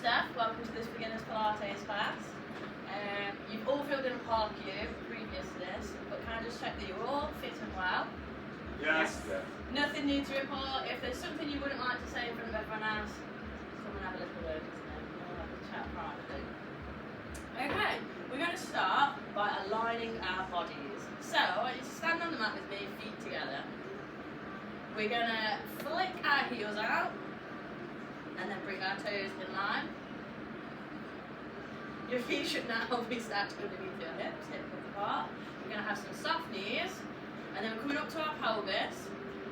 Steph, welcome to this beginner's Pilates class. You've all filled in a park queue previous to this, but can I just check that you're all fit and well? Yes. Nothing new to report. If there's something you wouldn't like to say in front of everyone else, come and have a little word, isn't it? We'll have a chat privately. Okay, we're going to start by aligning our bodies. So, I want you to stand on the mat with me, feet together. We're going to flick our heels out and then bring our toes in line. Your feet should now be stacked underneath your hips, hip width apart. We're going to have some soft knees, and then we're coming up to our pelvis.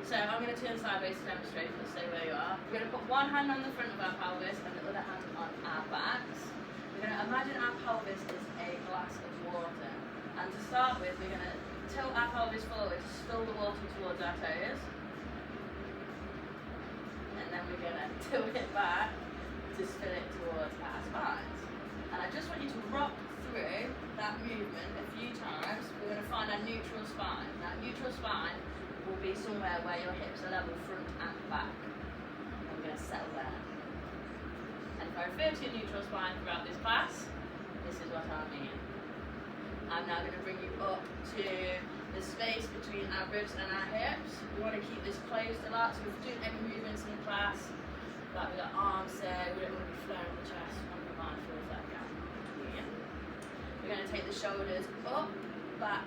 So I'm going to turn sideways to demonstrate, just stay where you are. We're going to put one hand on the front of our pelvis and the other hand on our backs. We're going to imagine our pelvis is a glass of water. And to start with, we're going to tilt our pelvis forward to spill the water towards our toes. And then we're going to tilt it back to spill it towards our spines. And I just want you to rock through that movement a few times. We're going to find our neutral spine. Now, neutral spine will be somewhere where your hips are level front and back. And we're going to settle there. And if I refer to your neutral spine throughout this class, this is what I mean. I'm now going to bring you up to the space between our ribs and our hips. We want to keep this closed a lot, so if we're doing any movements in class, like we've got arms there, we don't want to be flaring the chest, we want to be mindful of that gap between. We're going to take the shoulders up, back,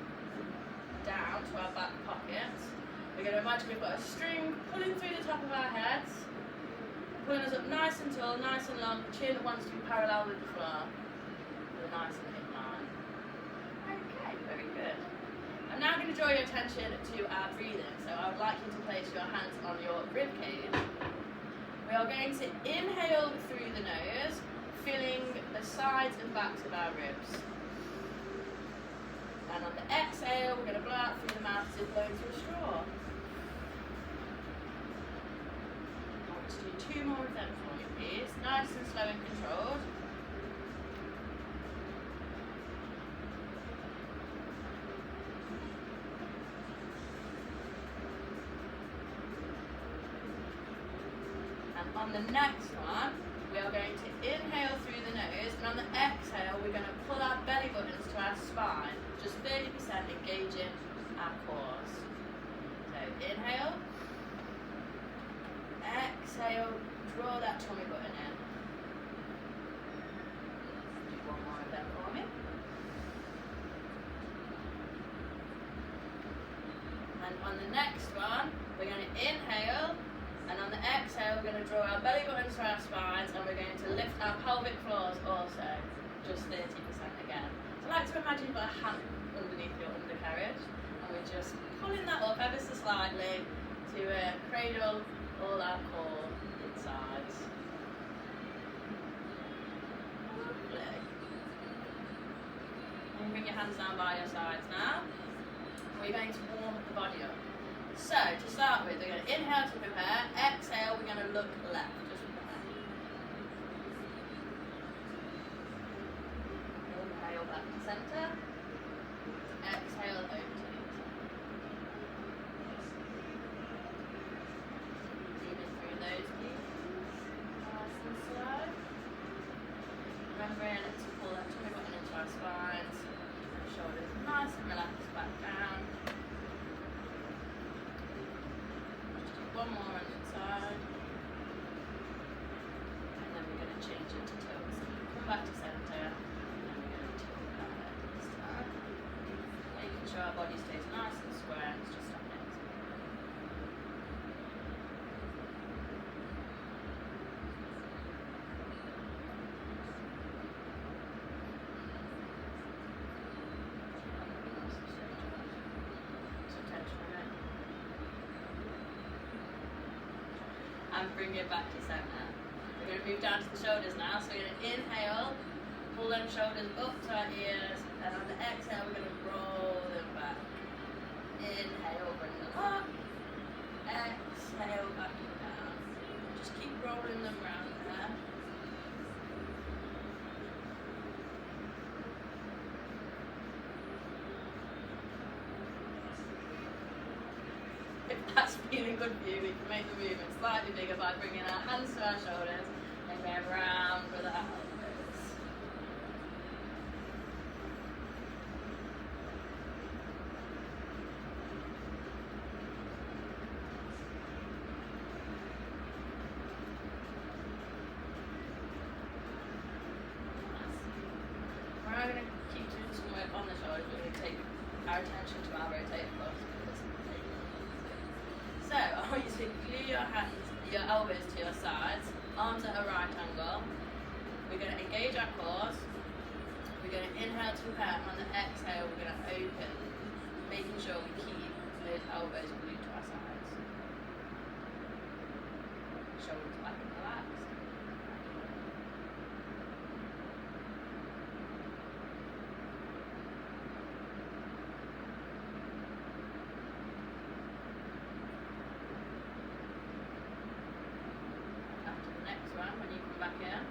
down to our back pockets. We're going to imagine we've got a string pulling through the top of our heads, pulling us up nice and tall, nice and long. The chin wants to be parallel with the floor, with a nice and hip line. Okay, very good. I'm now going to draw your attention to our breathing. So I would like you to place your hands on your rib cage. We are going to inhale through the nose, filling the sides and backs of our ribs. And on the exhale, we're going to blow out through the mouth as if blowing through a straw. I want to do 2 more of them for you, please. Nice and slow and controlled. And on the next one, we are going to inhale through the nose, and on the exhale, we're going to pull our belly buttons to our spine, just 30% engaging our cores. So inhale, exhale, draw that tummy button in. Do 1 more of them for me. And on the next one, we're going to inhale, and on the exhale, we're going to draw our belly buttons to our spines, and we're going to lift our pelvic floors also, just 30% again. So I like to imagine you've got a hand underneath your undercarriage, and we're just pulling that up ever so slightly to cradle all our core insides. Lovely. And bring your hands down by your sides now. We're going to warm the body up. So, to start with, we're going to inhale to prepare, exhale, we're going to look left, just with the hand. Inhale back to centre, exhale over to the inside. Breathing through those knees, nice and slow. Remembering to pull that tummy button into our spines, shoulders nice and relaxed back down. 1 more on the inside, and then we're going to change it to toes. Come back to centre, and then we're going to tilt our head this time. Making sure our body stays nice and square, and it's just our next. And bring it back to centre. We're going to move down to the shoulders now. So we're going to inhale, pull them shoulders up to our ears, and on the exhale we're going to roll them back. Inhale, bring them up. Exhale, back and down. Just keep rolling them round there. If that's feeling good for you, we can make the movement slightly bigger by bringing our hands to our shoulders and Going round with our elbows. We're now going to keep doing some work on the shoulders. We're going to take our attention to our rotator cuffs. So I want you to glue your hands, your elbows to your sides, arms at a right angle. We're going to engage our cores. We're going to inhale to prepare. On the exhale, we're going to open, making sure we keep those elbows glued to our sides. Shoulders back and relaxed. When you come back in,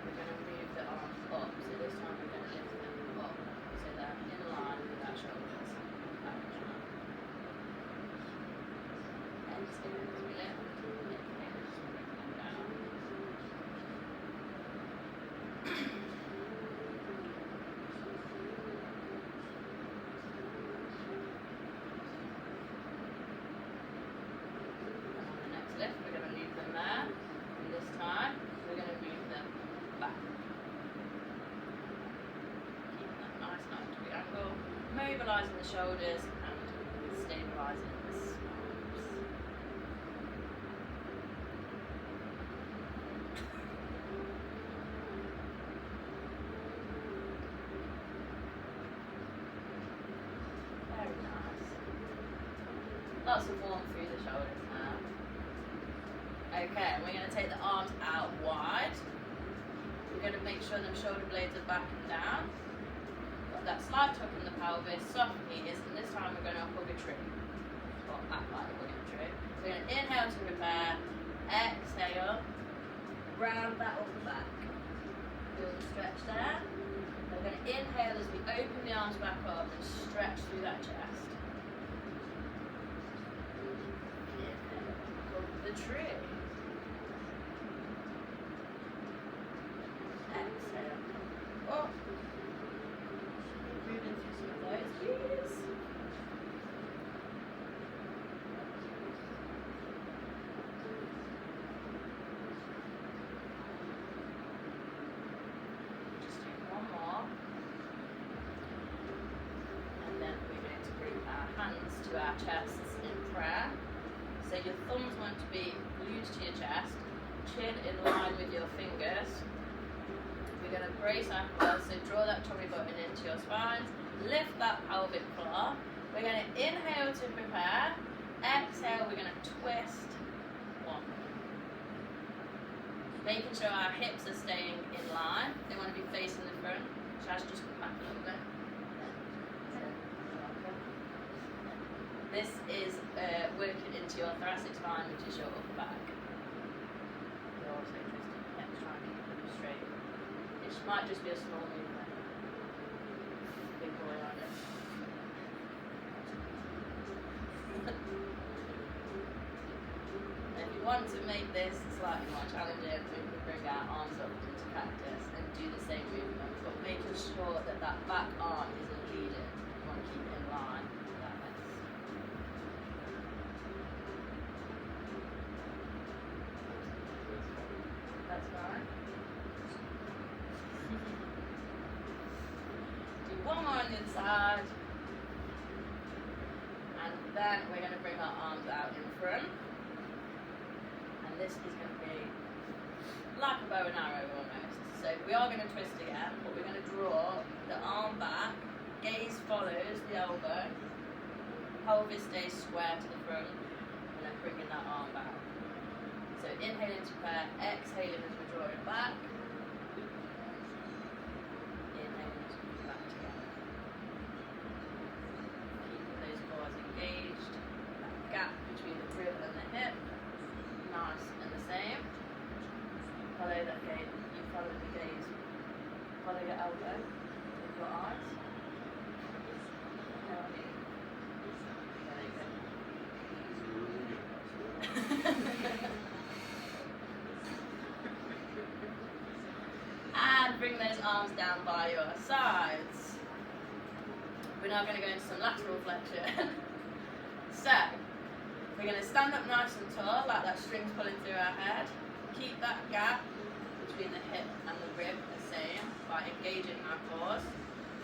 we're going to move the arms up. So this time we're going to lift them up so they're in line with our shoulders. Exhale as we lift. Inhale as we bring them down. And on the next lift, we're going to leave them there. This time, we're going to move them back. Keeping that nice 90-degree angle, mobilising the shoulders and stabilising the spines. Very nice. Lots of warmth through the shoulders now. Okay, and we're going to take the arms out wide. We're going to make sure them shoulder blades are back and down. Got that slight tuck in the pelvis, soft knees, and this time we're going to hug a tree. Or act like we're hugging a tree. So we're going to inhale to prepare, exhale, round that upper back. Feel the stretch there. We're going to inhale as we open the arms back up and stretch through that chest. Inhale, hug the tree. Exhale. Up. Moving through some of those, please. Just do one more. And then we're going to bring our hands to our chests in prayer. So your thumbs want to be glued to your chest, chin in line with your fingers. We're going to brace our core, so draw that tummy button into your spines, lift that pelvic floor. We're going to inhale to prepare, exhale, we're going to twist, one. Making sure our hips are staying in line, they want to be facing the front. Shaz, just come back a little bit. This is working into your thoracic spine, which is your upper back. You're also twisting your hips, trying to keep them straight. It might just be a small movement. Big boy on it. If you want to make this slightly more challenging, we can bring our arms up into cactus and do the same movement, but making sure that that back arm isn't leading. You want to keep it in line with that base. That's fine. Do one more on the inside. And then we're going to bring our arms out in front. And this is going to be like a bow and arrow almost. So we are going to twist again, but we're going to draw the arm back. Gaze follows the elbow. Pelvis stays square to the front. And then bringing that arm back. So inhaling to prayer, exhaling as we draw it back. Inhaling as we move back together. Keeping those cores engaged. That gap between the rib and the hip. Nice and the same. Follow that gaze. You follow the gaze. Follow your elbow with your eyes. those arms down by your sides. We're now going to go into some lateral flexion. So, we're going to stand up nice and tall, like that string's pulling through our head. Keep that gap between the hip and the rib the same by engaging our core.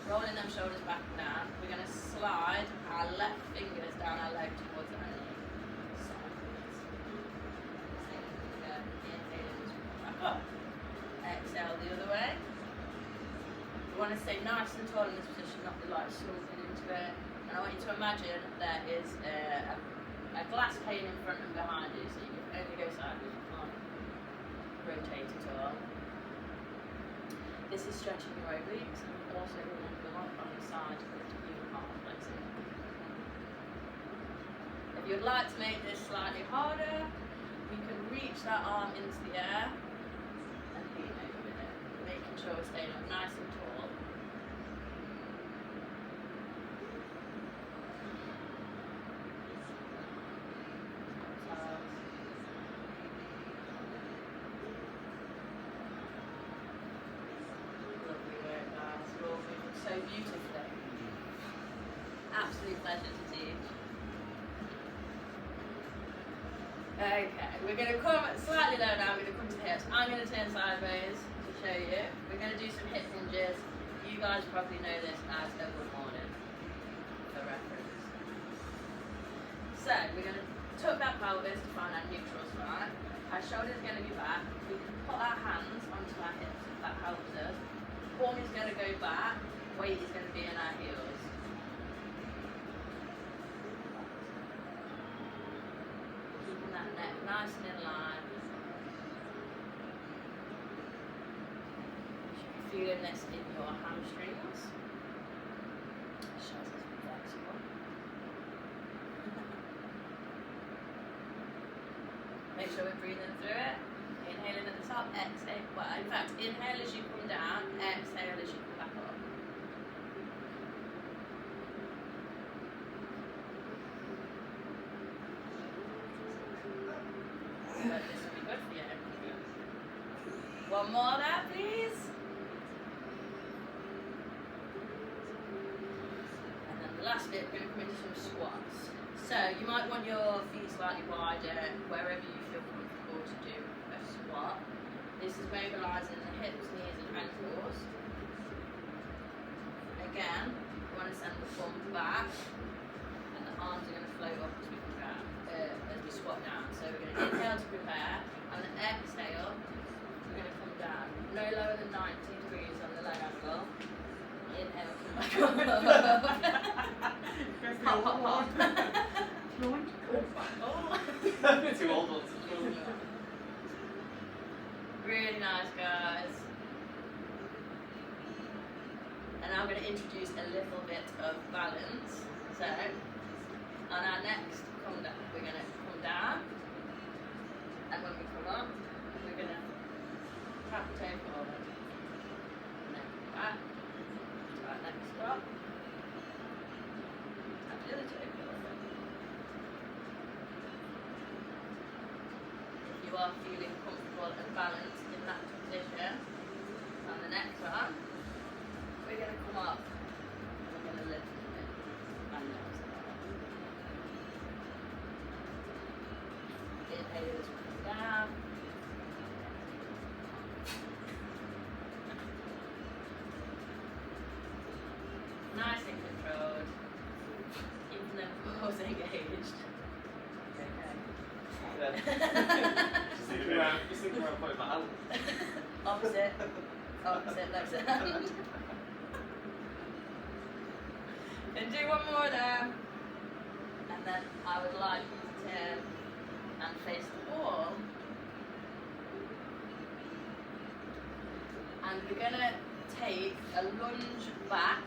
Rolling them shoulders back and down. We're going to slide our left fingers down our leg towards our knee. Sideways. Same finger, inhaling, back up. Exhale the other way. We want to stay nice and tall in this position, not be like slumping into it. And I want you to imagine there is a glass pane in front and behind you, so you can only go sideways, you can't rotate at all. This is stretching your obliques and also going to go up on the side of your arm flexing. If you'd like to make this slightly harder, you can reach that arm into the air and lean over with it, making sure we're staying up nice and tall. So beautifully. Absolute pleasure to teach. Okay, we're going to come slightly lower down, we're going to come to the hips. I'm going to turn sideways to show you. We're going to do some hip hinges. You guys probably know this as a good morning for reference. So, we're going to tuck that pelvis to find our neutral spine. Our shoulders are going to be back. We can put our hands onto our hips if that helps us. Form is going to go back. Weight is going to be in our heels. Keeping that neck nice and in line. You should be feeling this in your hamstrings. Shows us be flexible. Make sure we're breathing through it. Inhaling at the top, exhale. Well, in fact, inhale as you come down, exhale as you come back up. But this will be good for you. One more there, please. And then the last bit, we're going to come into some squats. So you might want your feet slightly wider, wherever you feel comfortable to do a squat. This is mobilising the hips, knees and ankles. Again, we want to send the bum back, and the arms are going to float up as we come down, as we squat down. So we're going to inhale to prepare, and then exhale, we're going to come down. No lower than 90 degrees on the leg angle. Inhale, come back up. Hop, hop, hop. Too old ones. Really nice, guys. And now I'm going to introduce a little bit of balance. So, on our next come down, we're going to come down, and when we come up, we're going to tap the toe forward, and then come back to our next squat. Tap the other toe forward. If you are feeling comfortable and balanced in that position, on the next one, we're going to come up, and we're going to lift it, and down. Inhale as we come down. Nice and controlled. Keeping them pores engaged. Okay. Just thinking around putting my hand. Opposite. Opposite, left hand. And do one more there. And then I would like you to turn and face the wall. And we're going to take a lunge back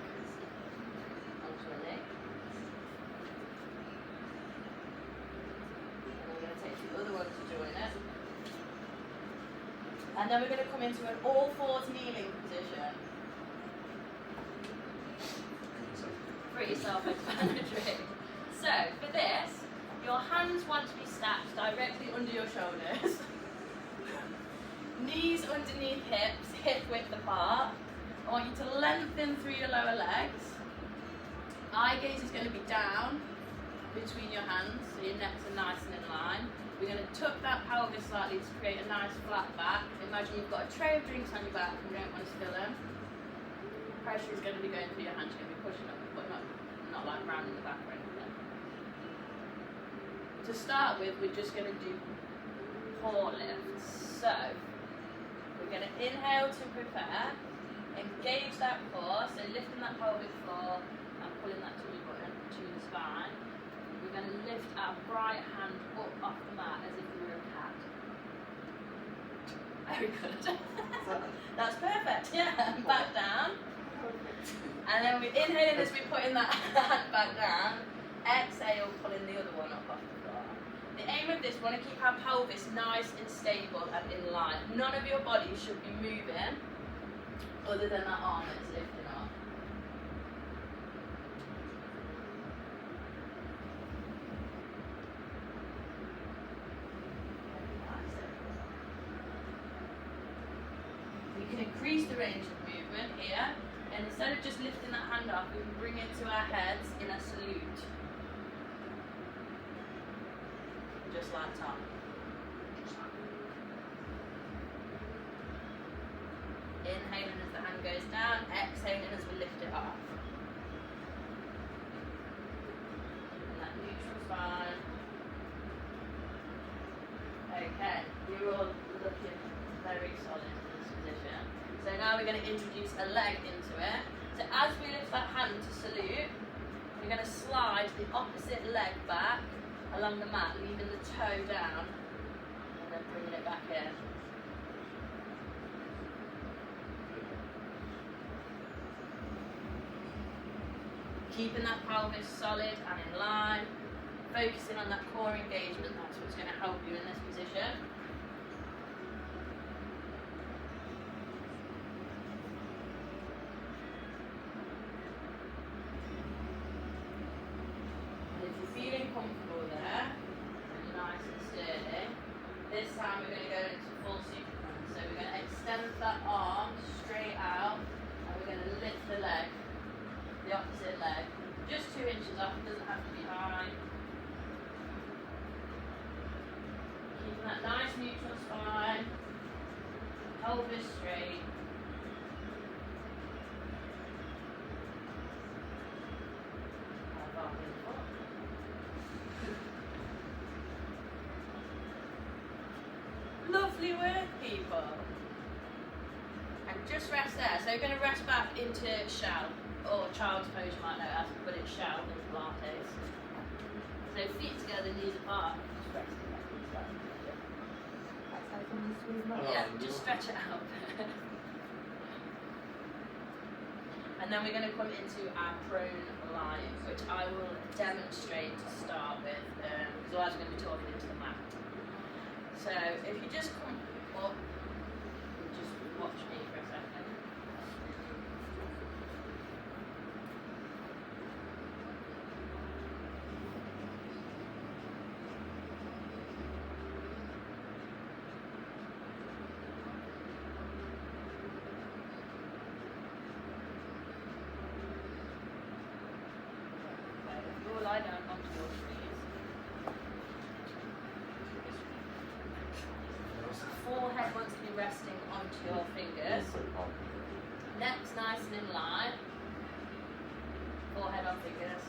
onto a knee. And we're going to take the other one to join it. And then we're going to come into an all fours kneeling position. Pretty self-explanatory. So, for this, your hands want to be stacked directly under your shoulders. Knees underneath hips, hip width apart. I want you to lengthen through your lower legs. Eye gaze is going to be down between your hands, so your necks are nice and in line. We're going to tuck that pelvis slightly to create a nice flat back. Imagine you've got a tray of drinks on your back and you don't want to spill them. Pressure is going to be going through your hands, you're going to be pushing up and putting up, not like round in the back or anything. To start with, we're just going to do core lifts. So, we're going to inhale to prepare, engage that core, so lifting that pelvic floor and pulling that tummy button to the spine. We're going to lift our right hand up off the mat as if we were a cat. Very good. That's perfect, yeah. Back down. And then we're inhaling as we're putting that hand back down. Exhale, pulling the other one up off the floor. The aim of this, we want to keep our pelvis nice and stable and in line. None of your body should be moving other than that arm that's lifting up. We can increase the range of movement here, and instead of just lifting that hand up, we can bring it to our heads in a salute. Just like Tom. Inhaling as the hand goes down, exhaling as we lift it up. And that neutral spine. Okay, you're all looking very solid in this position. So now we're going to introduce a leg into it. So as we lift that hand to salute, we're going to slide the opposite leg back along the mat, leaving the toe down, and then bringing it back in. Keeping that pelvis solid and in line, focusing on that core engagement, that's what's going to help you in this position. And if you're feeling comfortable there, and nice and sturdy, this time we're going to go into full superman. So we're going to extend that arm straight out, and we're going to lift the leg. The opposite leg, just 2 inches up, it doesn't have to be high. Keeping that nice neutral spine, pelvis straight. Lovely work, people. And just rest there. So we're going to rest back into shell. Or child's pose, you might know as, but it's shell in Pilates. So feet together, knees apart. Just rest it. Yeah, just stretch it out. And then we're going to come into our prone lying, which I will demonstrate to start with, because otherwise we're going to be talking into the mat. So if you just come up, just watch me for a second. Lie down onto your knees. Forehead wants to be resting onto your fingers. Neck's nice and in line. Forehead on fingers.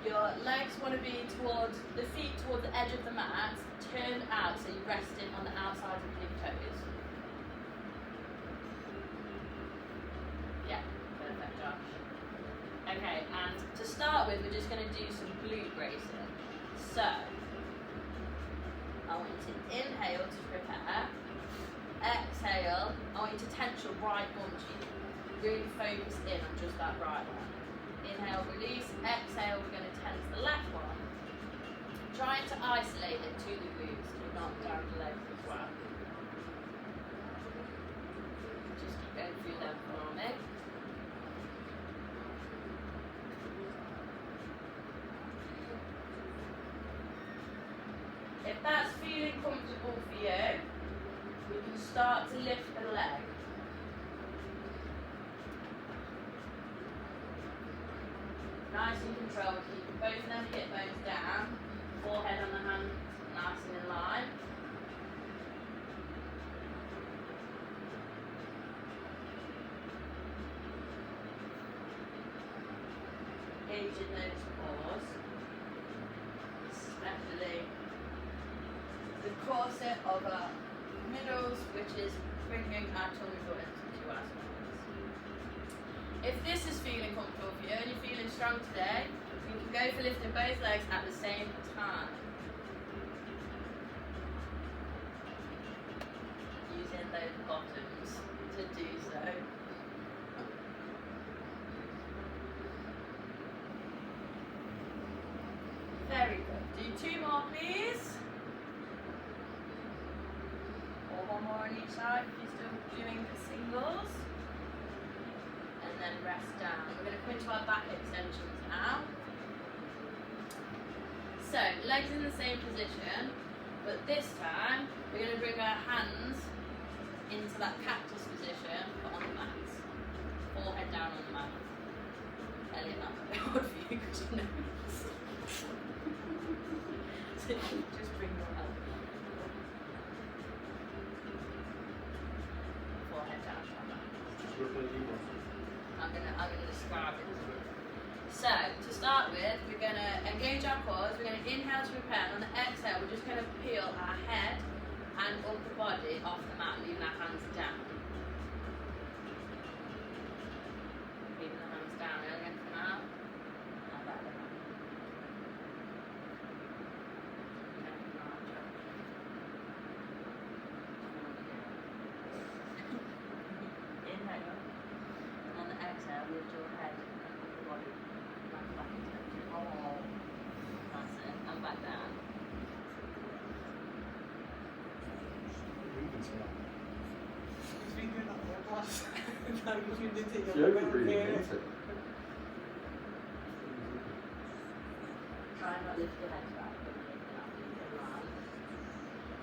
Your legs want to be towards the feet towards the edge of the mat, turned out so you're resting on the outside of your toes. Yeah, perfect, Josh. Okay, and to start with, we're just going to do some glute bracing. So, I want you to inhale to prepare. Exhale, I want you to tense your right bum cheek. Really focus in on just that right one. Inhale, release. Exhale, we're going to tense the left one. Trying to isolate it to the glutes and not down the legs as well. Just keep going through them for me. If that's feeling comfortable for you, we can start to lift a leg. Nice and controlled, keeping both of them hip bones down, forehead on the hands, nice and in line. Engaging those core, especially the corset of our middles, which is bringing our tummy buttons into our spines. If this is feeling comfortable for you and you're feeling strong today, you can go for lifting both legs at the same time. Using those bottoms to do so. Very good. Do 2 more, please. Or 1 more on each side if you're still doing singles. And then rest down. We're going to come into our back extensions now. So, legs in the same position, but this time we're going to bring our hands into that cactus position, but on the mats. Forehead down on the mat. Elliot, that's a bit hard for you because you know. So just bring your help. Forehead down on the mat. I'm gonna describe it. So, to start with, we're going to engage our quads, we're going to inhale to prepare, and on the exhale, we're just going to peel our head and upper body off the mat, leaving our hands down. Leaving the hands down, we're going to come out, and back down. Inhale, and on the exhale, lift your head and upper body. That's it, and back down. He's been doing that for a class. Now you tuned into your Yoga breathing, isn't it? Try and not lift your head back, but lift it up into a line.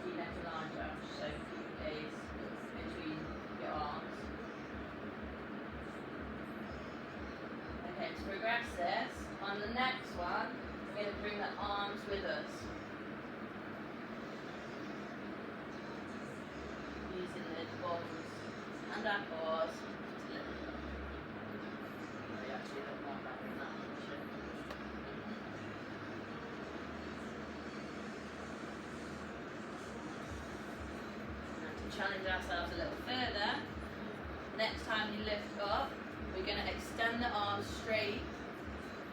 Keep it to line, Josh, so keep your gaze between your arms. Okay, to progress this, on the next one, we're going to bring the arms with us. Using the bums and our paws to lift it up. We actually don't want that in that position. And to challenge ourselves a little further, next time you lift up, we're going to extend the arms straight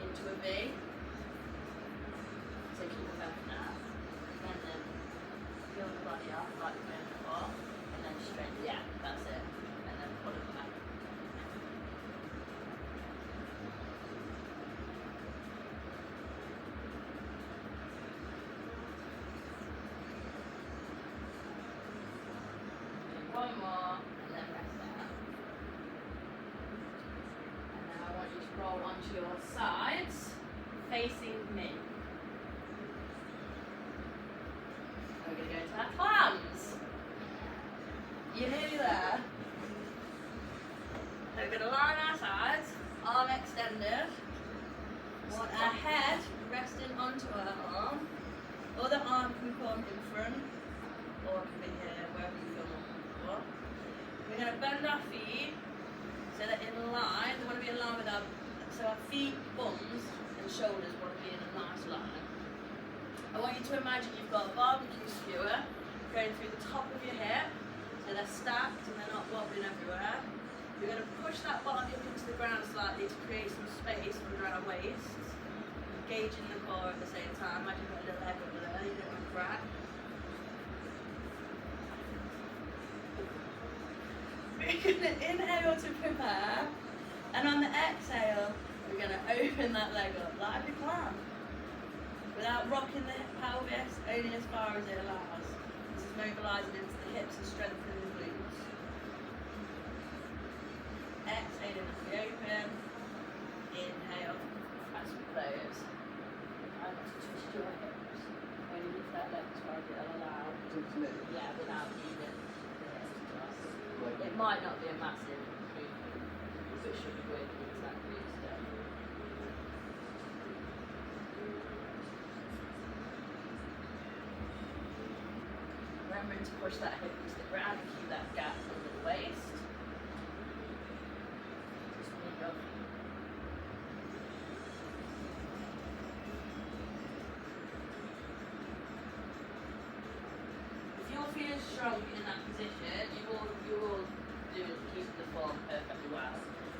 into a V. So keep the back now. And then peel the body off like we're doing before. And then straight. Yeah, that's it. And then pull it back. Do 1 more and then rest down. And now I want you to roll onto your sides, facing me. We're going to go into our clams. You're nearly there. We're going to line our sides, arm extended. Want our head resting onto our arm. Other arm can come in front, or it can be here, wherever you feel more comfortable. We're going to bend our feet so that in line, they want to be in line with our, so our feet, bums, and shoulders want to be in a nice line. I want you to imagine you've got a barbecue skewer going through the top of your hip, so they're stacked and they're not wobbling everywhere. You're going to push that bottom hip into the ground slightly to create some space under our waists, engaging the core at the same time. Imagine you've got a little egg over there, you don't want to crack. We're going to inhale to prepare, and on the exhale, we're going to open that leg up like a clam. Without rocking the pelvis, only as far as it allows. This is mobilising into the hips and strengthening the glutes. Exhaling as we open. Inhale as we close. Try not to twist your hips. Only lift that leg as far as it'll allow. Yeah, without needing the It might not be a massive movement, but it should be working exactly as well. Remembering to push that hip into the ground and keep that gap under the waist. Just move your feet. If you're feeling strong in that position, you will keep the form perfectly well.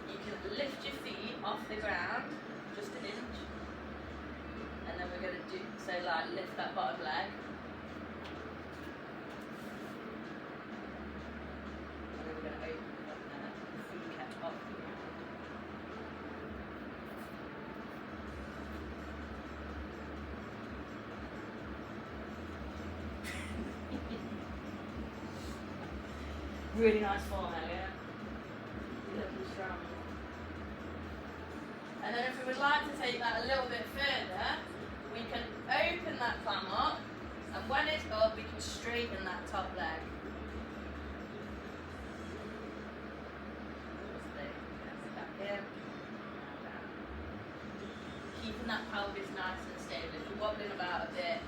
You can lift your feet off the ground just an inch, and then we're going to do like lift that bottom leg. And then we're going to open it up there. Feet kept off the ground. Really nice form, Elliot. You're looking strong. And then if we would like to take that a little bit further, we can open that thumb up, and when it's up, we can straighten that top leg. Back in, down. Keeping that pelvis nice and stable. If you're wobbling about a bit,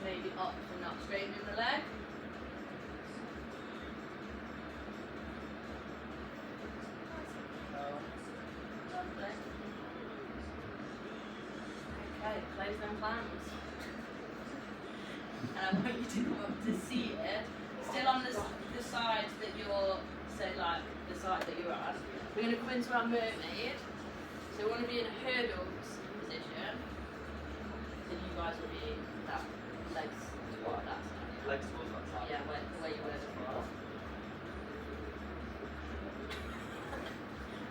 maybe up and not straightening the leg. Okay, close them clams. And I want you to come up to seated, still on the sides that you're, say like the side that you're on. We're going to come into our mermaid. So we want to be in a hurdles position. So you guys will be that legs towards that side. Legs towards that side. Yeah, the way you were before.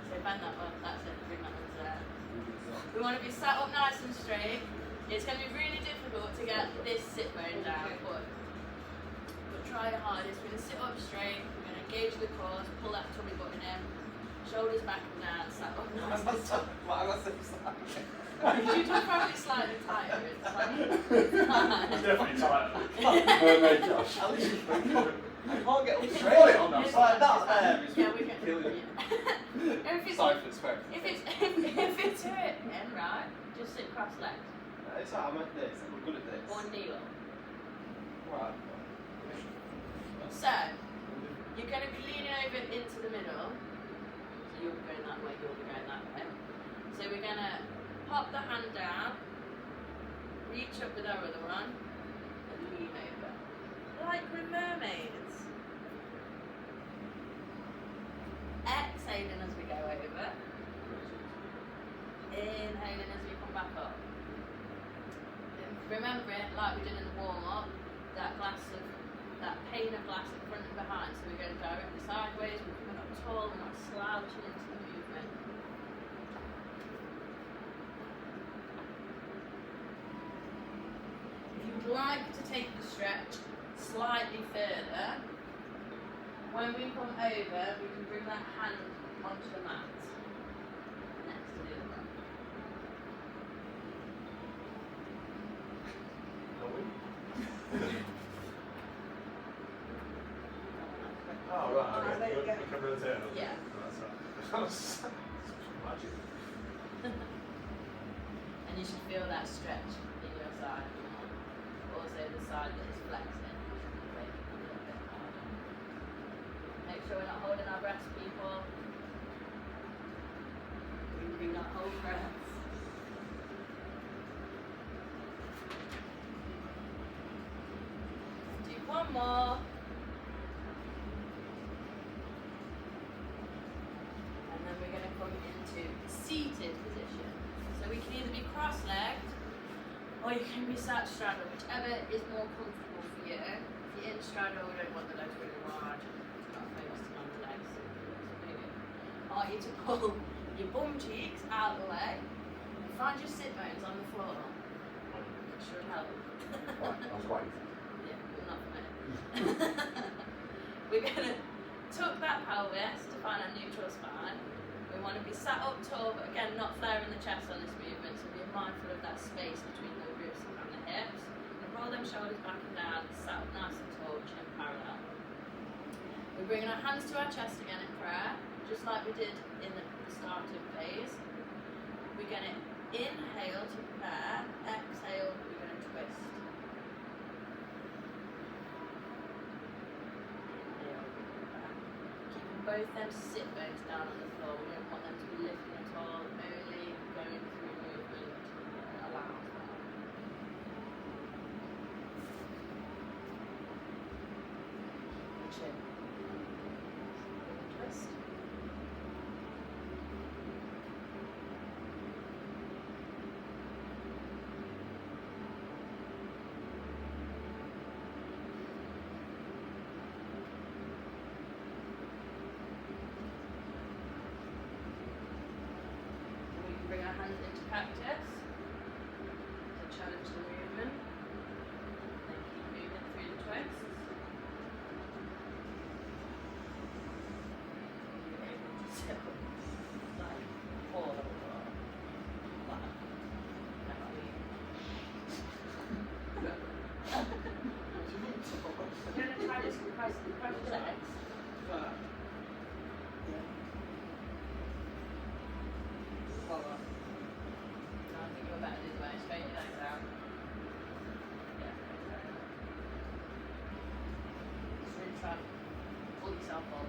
So bend that up, that's it, bring that up there. We want to be sat up nice and straight. It's going to be really difficult to get this sit bone down, but try your hardest. We're going to sit up straight, we're going to engage the core, pull that tummy button in, shoulders back and down, sat up nice and straight. Why am I so excited? You're just probably slightly tired. It's fine. Definitely tired. Mermaid Josh. At least you think of it. I can't get up It's straight. Got it on that It's side. Like that fine, there it's is fine. Yeah, we can. kill you. If it's Cypher's fair. if it's hurting, right, just sit cross legs It's like I'm at this, I'm good at this. or kneel. Right. So you're going to be leaning over into the middle. So you'll be going that way, you'll be going that way. So we're going to pop the hand down, reach up with our other one, and lean over. Like we're mermaids. Exhaling as we go over. Inhaling as we come back up. Remember it, like we did in the warm-up, that pane of glass in front and behind. So we're going directly sideways, we're coming up tall, we're not slouching into the movement. If you would like to take the stretch slightly further, when we come over, we can bring that hand onto the mat next to the other one. Oh, right, There you go. You can rotate it. Yeah. That's magic. And you should feel that stretch in your side. Also the side that is flexing. Make it a little bit harder. Make sure we're not holding our breaths, people. We do not hold breaths. Do one more. And then we're going to come into seated position. So we can either be cross-legged or you can be sat straddle, whichever is more comfortable for you. If you're in straddle, we don't want the legs really large. It's not focusing on the legs. I want you to pull your bum cheeks out of the way and find your sit bones on the floor. It should help. Right, I was waiting. Yeah, but not for me. We're going to tuck that pelvis to find a neutral spine. We want to be sat up tall, but again, not flaring the chest on this movement, so be mindful of that space between the ribs and the hips. And roll them shoulders back and down, sat up nice and tall, chin parallel. We're bringing our hands to our chest again in prayer, just like we did in the starting phase. We're going to inhale to prepare, exhale, we're going to twist. Inhale, prepare. Keeping both them sit bones down on the floor. We don't want them to be lifting at all, only going through movement that allows that. Chin. Twist. We can bring our hands into cactus to challenge the movement. Then keep moving through the twists. You're able to sit up, like fall over, like You're going to try this with cross your legs. Well, no, I think you're better this way. Straighten your legs out. Yeah, very good. Just really try to pull yourself up.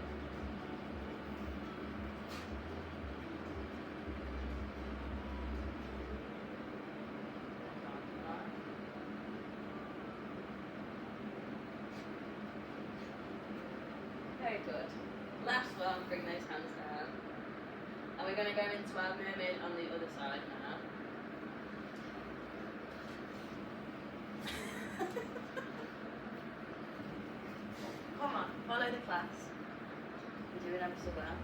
Very good. Last one, bring those hands down. And we're going to go into our mermaid on the other side now. Come on, follow the class. You're doing ever so well.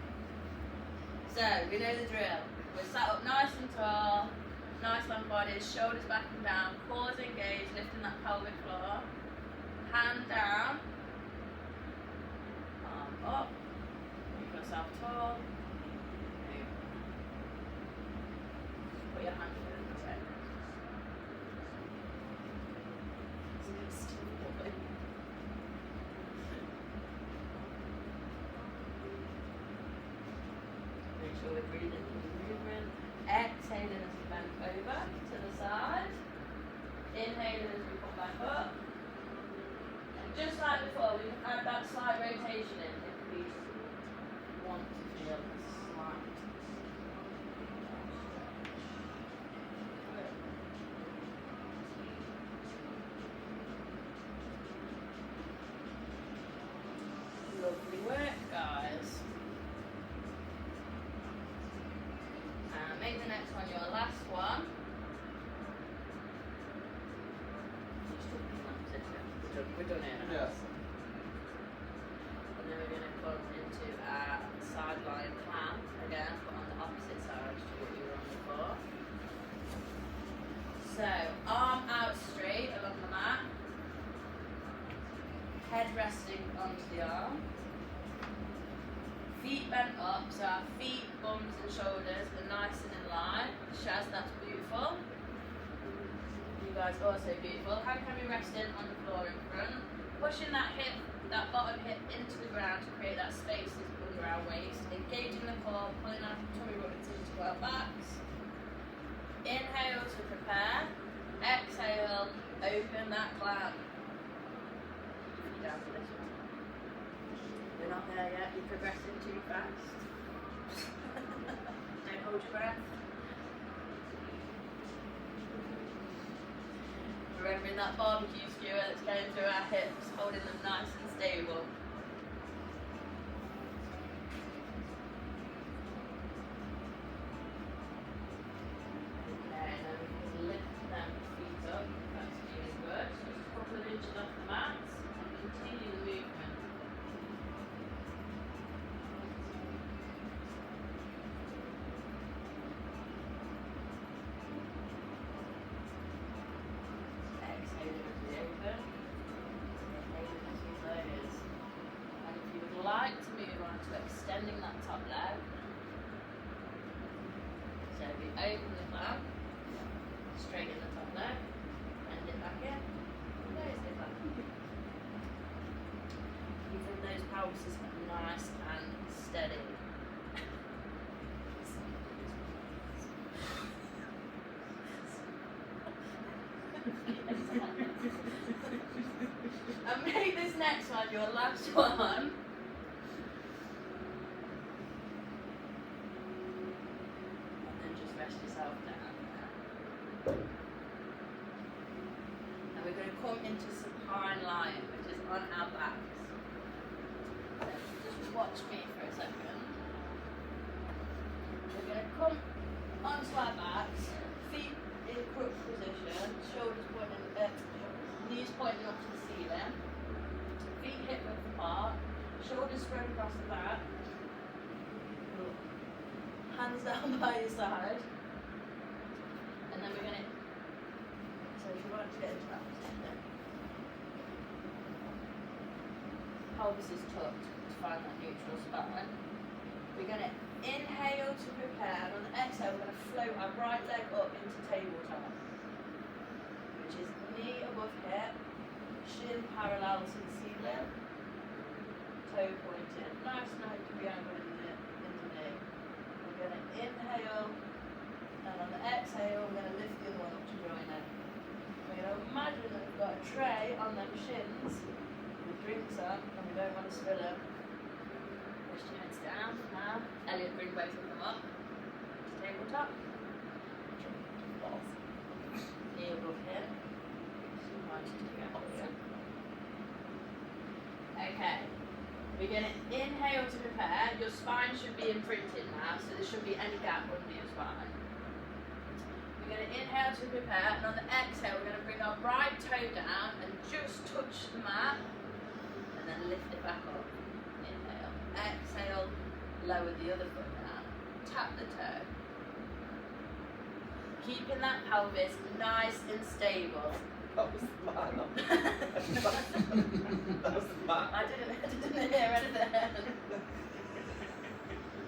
So, we know the drill. We're sat up nice and tall, nice long bodies, shoulders back and down, cores engaged, lifting that pelvic floor. Hand down. Up, make yourself tall, move. Put your hand through the check. Make sure we're breathing through the movement. Exhaling as we bend over to the side. Inhaling as we come back up. And just like before, we can add that slight rotation in. We want to feel a slight lovely work, guys. Make the next one your last one. We're done here now. Yes. And then we're going to come into our sideline plank again, but on the opposite side to what you were on before. So, arm out straight along the mat, head resting onto the arm, feet bent up, so our feet, bums and shoulders are nice and in line. Shaz, that's beautiful. You guys are also beautiful. Hand can be resting on the floor in front, pushing that hip, that bottom hip into the ground to create that space under our waist, engaging the core, pulling our tummy rubbers into our backs. Inhale to prepare, exhale, open that clamp. Down for this one. We're not there yet, you're progressing too fast. Don't hold your breath. Remembering that barbecue skewer that's going through our hips, holding them nice and stable. Okay, then we can lift them feet up. That's feeling good. So just a couple of inches off the mat and continue the movement. Exhaling as we open. Inhaling as we close. And if you would like to move on to extending that top leg, so if you open the clamp, straighten the top leg, bend it back in, close it back. Using those power pelvis is nice and steady. And make this next one your last one. And then just rest yourself down there. And we're going to come into supine lion, which is on our backs. So just watch me for a second. We're going to come onto our backs, feet in crook position, shoulders pointing, knees pointing up to the ceiling, feet hip width apart, shoulders spread across the back, hands down by your side, and then we're going to, so if you want to get into that position, pelvis is tucked to find that neutral spine. We're going to inhale to prepare, and on the exhale we're going to float our right leg up into tabletop, which is knee above hip, shin parallel to the ceiling, toe pointed, nice and open angle in the knee. We're going to inhale, and on the exhale we're going to lift the other one up to join it. We're going to imagine that we've got a tray on them shins with drinks on, and we don't want to spill them. Push your heads down now. Elliot, bring both of them up to tabletop. Knee above hip. Okay, we're going to inhale to prepare. Your spine should be imprinted now, so there shouldn't be any gap under your spine. We're going to inhale to prepare, and on the exhale we're going to bring our right toe down and just touch the mat, and then lift it back up. Inhale, exhale, lower the other foot down, tap the toe. Keeping that pelvis nice and stable. That was the man. That was the man. I didn't hear anything.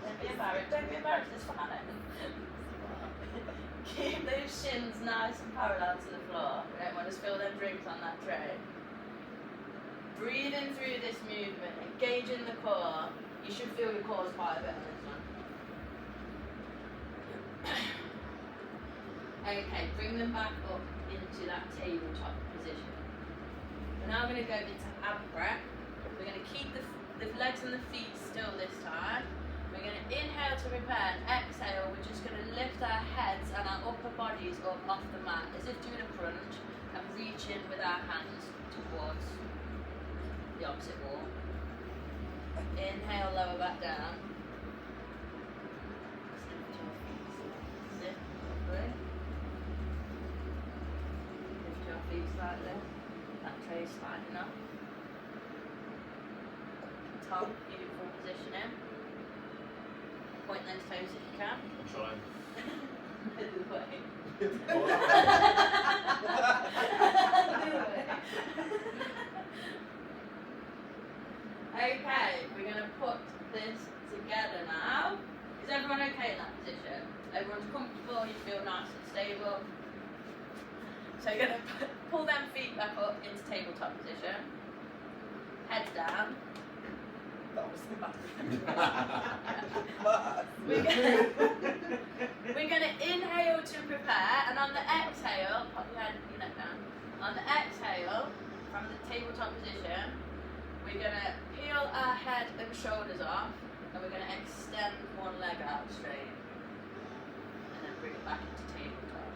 Don't be embarrassed. Don't be embarrassed. It's fine. Keep those shins nice and parallel to the floor. We don't want to spill them drinks on that tray. Breathing through this movement, engaging the core. You should feel your core quite a bit on this one. Okay, bring them back up into that tabletop position. We're now going to go into ab breath. We're going to keep the legs and the feet still this time. We're going to inhale to prepare and exhale. We're just going to lift our heads and our upper bodies up off the mat as if doing a crunch and reach in with our hands towards the opposite wall. Inhale, lower back down. Lift your feet. Sit properly. Lift your feet slightly. That tray is sliding up. Top, beautiful positioning. Point those toes if you can. I'm trying. Middle way. Okay, we're going to put this together now. Is everyone okay in that position? Everyone's comfortable, you feel nice and stable. So you're going to pull them feet back up into tabletop position. Heads down. That was the man. We're going to inhale to prepare, and on the exhale, pop your head and your neck down. On the exhale, from the tabletop position, we're going to peel our head and shoulders off, and we're going to extend one leg out straight, and then bring it back into tabletop.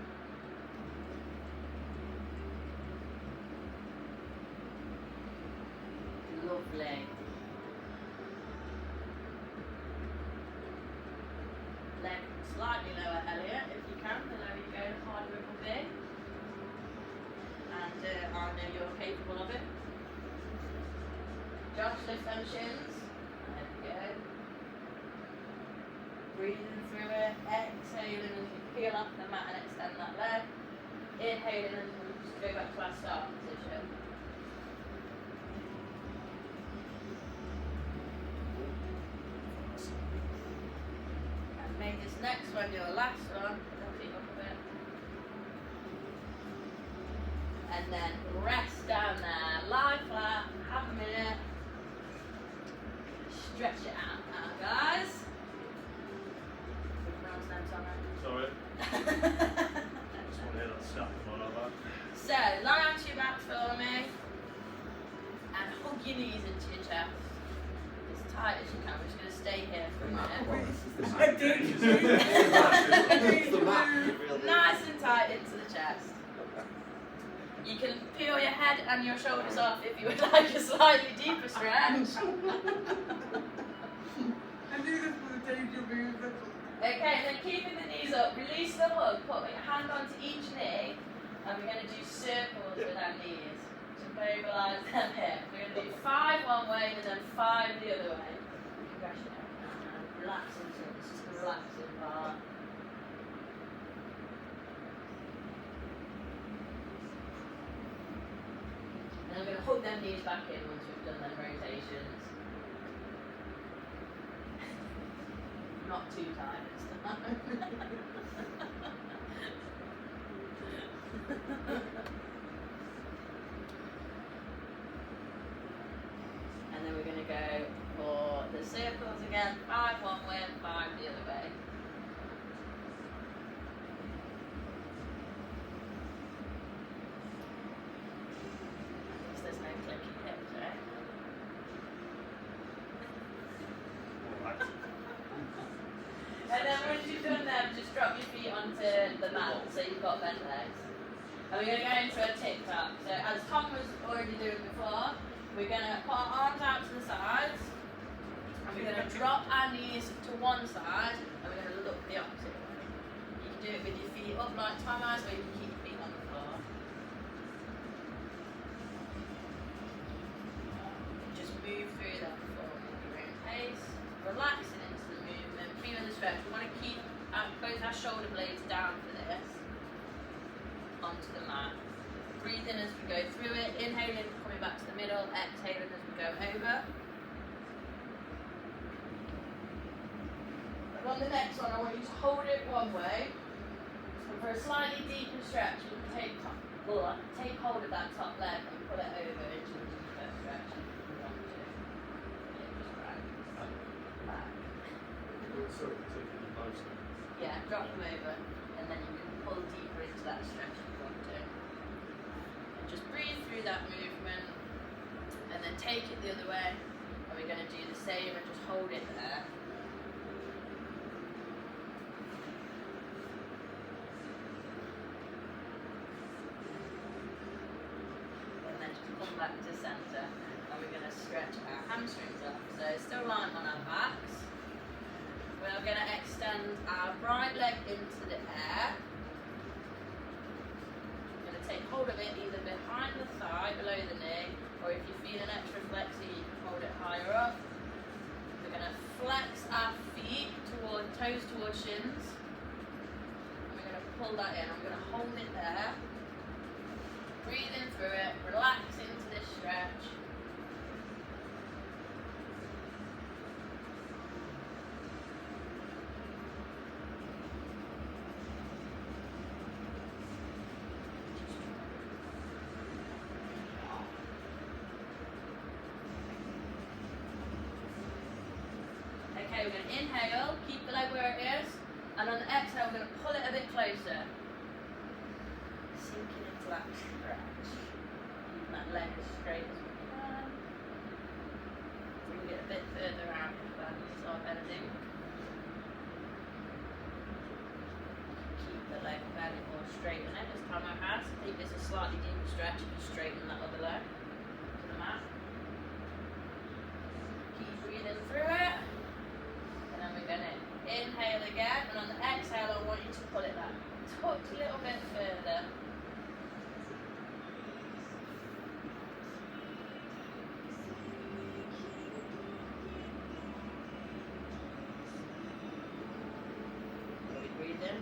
Lovely. Leg slightly lower, Elliot, if you can. The lower you go, the harder it will be. And I know you're capable of it. Josh, lift them shins. There we go. Breathing through it, exhaling as you peel off the mat and extend that leg. Inhaling as we just go back to our start position. And make this next one your last one. Put them feet up a bit. And then rest down there, lie flat, have a minute. stretch it out now, guys. Pronounce them, Sorry. Just want to hear that snap come on like that. So, lie onto your back for me and hug your knees into your chest as tight as you can. We're just going to stay here for a minute. I did. It's the mat. Nice and tight into the chest. You can peel your head and your shoulders off if you would like a slightly deeper stretch. I knew this was a danger move. Okay, then keeping the knees up, release the hug, put your hand onto each knee, and we're going to do circles with our knees to mobilise them here. We're going to do 5 one way and then 5 the other way. Progression. Relax into it. This is the relaxing part. And I'm going to hook them knees back in once we've done them rotations. Not too tight this time. And then we're going to go for the circles again, 5 one way and 5 the other way. There's no clicky hips, right? And then once you've done them, just drop your feet onto the mat so you've got bent legs. And we're going to go into a tick-tock. So as Tom was already doing before, we're going to put our arms out to the sides, and we're going to drop our knees to one side, and we're going to look the opposite way. You can do it with your feet up like Tom has, or you can keep your feet on the floor. Just move through that before at your own pace, relaxing into the movement, feeling the stretch. We want to keep both our shoulder blades down for this, onto the mat. Breathe in as we go through it, inhaling, coming back to the middle, exhaling as we go over. And on the next one, I want you to hold it one way. And for a slightly deeper stretch, you can take hold of that top leg and pull it over into a deeper stretch if you want to. Just right. Back. Sorry, taking the post. Yeah, drop them over, and then you can pull deeper into that stretch if you want to. And just breathe through that movement, and then take it the other way, and we're going to do the same and just hold it there. And then just come back to centre, and we're going to stretch our hamstrings up. So still lying on our backs. We're going to extend our right leg into the air. We're going to take hold of it either behind the thigh, below the knee, or if you feel an extra flexy, you can hold it higher up. We're going to flex our feet toes towards shins. And we're going to pull that in. I'm going to hold it there. Breathing through it, relax into this stretch. Okay, we're going to inhale, keep the leg where it is, and on the exhale we're going to pull it a bit closer. Sinking into that stretch. Keeping that leg as straight as we can. Bring it a bit further out if that needs our bending. Keep the leg fairly more straighten it as Tomo has. I think this is a slightly deeper stretch if you straighten that other leg to the mat. Keep breathing through it. And then we're going to inhale again, and on the exhale I want you to pull it back. Touch a little bit further. Are we breathing?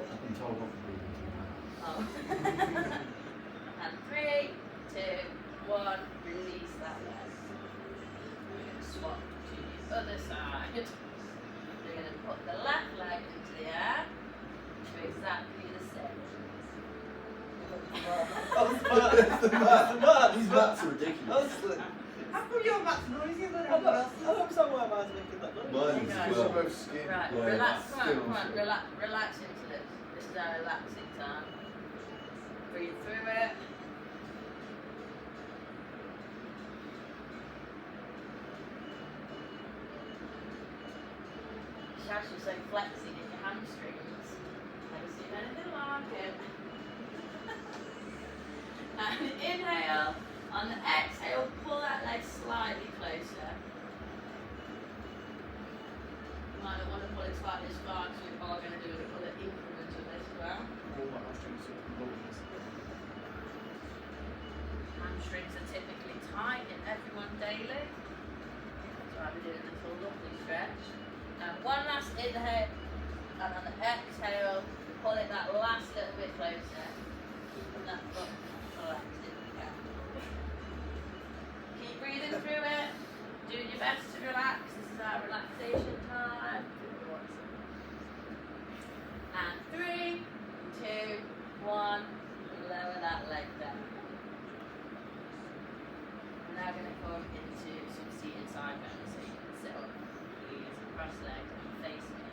I've been told not to breathe into that. Oh. And 3, 2, 1, release that leg. We're going to swap to the other side. We're going to put the left leg into the air. Do exactly the same. That was the mat. That's the mat. These mats are ridiculous. That's the How come your back's noisier than I everyone don't else's? know somewhere mine's making that noise. Mine is Yeah, as it's well. both skin. Right, Yeah, relax, come on, still come on, skin. relax into this. This is our relaxing time. Breathe through it. It's actually so flexing in your hamstrings. Never seen anything like it. And inhale. On the exhale, pull that leg slightly closer. You might not want to pull it slightly as far because we are going to do another increment of this as well. All my hamstrings are moving. Hamstrings are typically tight in everyone daily. So I'll be doing this lovely stretch. Now one last inhale, and on the exhale, pull it that last little bit closer. Keeping that foot collected. Yeah. Keep breathing through it. Doing your best to relax. This is our relaxation time. And 3, 2, 1. Lower that leg down. We're now going to come into some seated side bends. So you can sit up, please, cross legs and face me.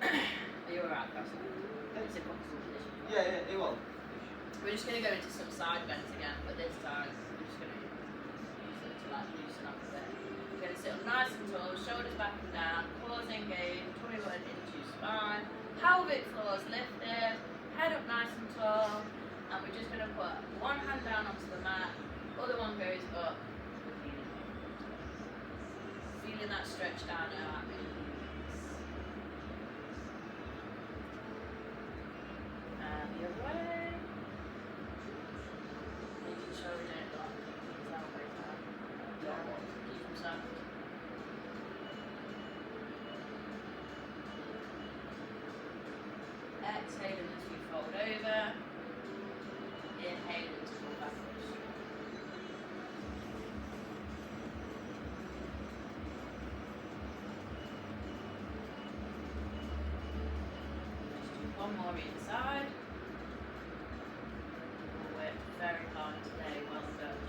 Are you alright, cross legs? It's a comfortable position. Yeah, it will. We're just going to go into some side bends again, but this time we're just going to use it to like loosen up a bit. We're going to sit up nice and tall, shoulders back and down, claws engaged, tummy button into your spine, pelvic floors lifted, head up nice and tall, and we're just going to put one hand down onto the mat, other one goes up, feeling that stretch down our knees. And the other way. Making sure we don't lock these elbows out. Keep them soft. Exhaling as we fold over. Inhaling to pull backwards. Just do one more inside. We worked very hard today, well done.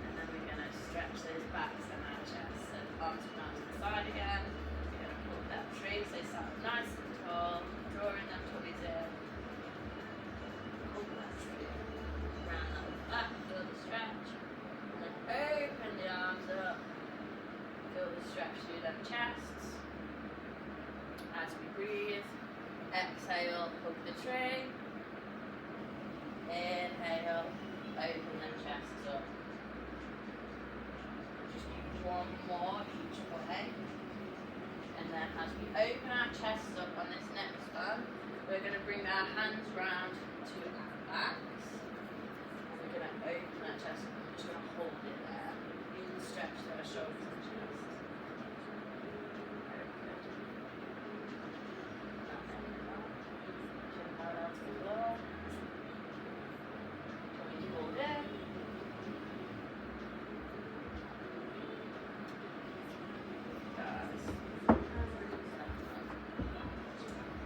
And then we're going to stretch those backs and our chest. So arms come out to the side again. We're going to pull that tree, so sit up nice and tall, drawing them tummies in. Pull that tree, round that back, feel the stretch. And then open the arms up, feel the stretch through them chests. As we breathe, exhale, hug the tree. Inhale, open them chests up. Just do one more each way. And then as we open our chests up on this next one, we're going to bring our hands round to our backs. And we're going to open that chest up and we're just going to hold it there. Feel the stretch to our shoulders and chest. Very good. Now chin parallel to the floor. Tummy pulled in.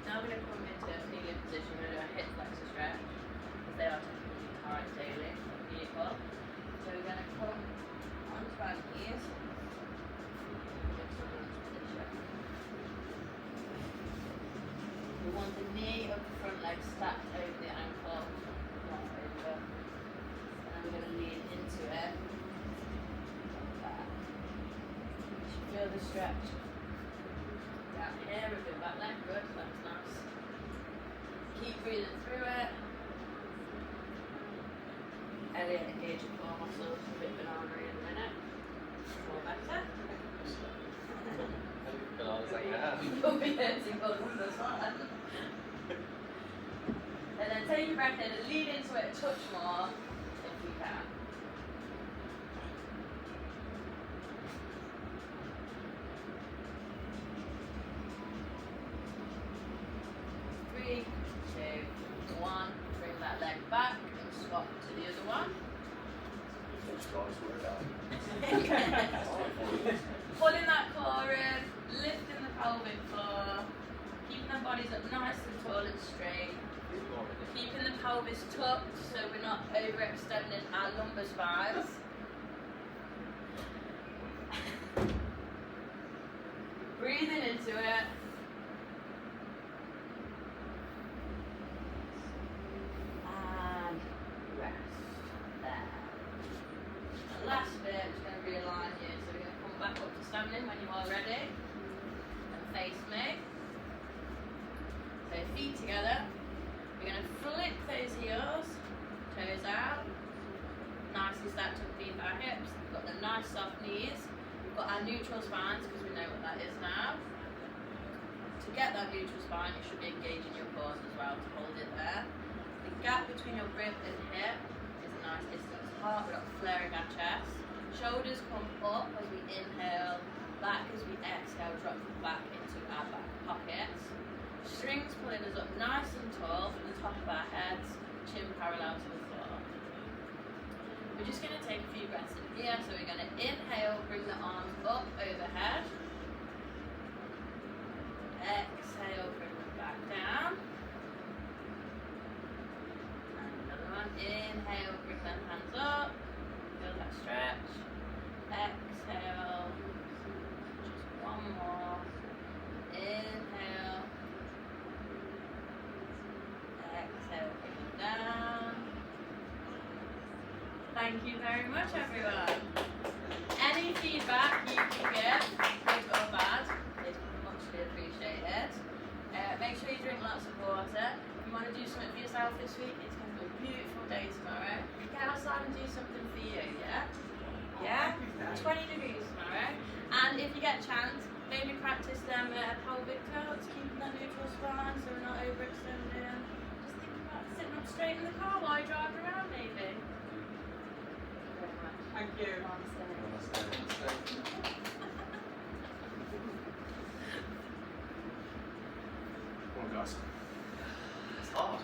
Now we're going to come into a kneeling position. We're going to do a hip flexor stretch because they are typically tight daily for people. So we're going to come onto our knees. We want the knee of the front leg stacked over the ankle, not over. And then we're going to lean into it. Like that. You should feel the stretch. Down here with your back leg, good, that's nice. Keep breathing through it. Elliot, engage your core muscles, a bit banana in a minute. More better. And I was like, yeah. You'll be hurting both of this one. And then take your breath in and lean into it a touch more if you can. Three, two, one. Bring that leg back and swap to the other one. Pulling that core in, lifting the pelvic floor, keeping them bodies up nice and tall and straight. Keeping the pelvis tucked so we're not overextending our lumbar spines. Breathing into it. And rest. There. The last bit is going to realign you. So we're going to come back up to standing when you are ready. And face me. So feet together. We're going to flip those heels, toes out, nicely stacked up beneath our hips. We've got the nice soft knees. We've got our neutral spines because we know what that is now. To get that neutral spine, you should be engaging your core as well to hold it there. The gap between your rib and hip is a nice distance apart. We're not flaring our chest. Shoulders come up as we inhale, back as we exhale, drop back into our back pockets. Strings pulling us up nice and tall from the top of our heads, chin parallel to the floor. We're just going to take a few breaths in here, so we're going to inhale, bring the arms up overhead. Exhale, bring them back down. And another one, inhale, bring them hands up. Feel that stretch. Exhale. Just one more. Inhale. Exhale, bring them down. Thank you very much, everyone. Any feedback you can give, good or bad, is muchly appreciated. Make sure you drink lots of water. If you want to do something for yourself this week, it's going to be a beautiful day tomorrow. Get outside and do something for you, yeah? Yeah? 20 degrees tomorrow. And if you get a chance, maybe practice them pelvic tilts, keeping that neutral spine so we're not overextending. Just think about sitting up straight in the car while you drive around, maybe. Thank you. Come on, guys. It's hard.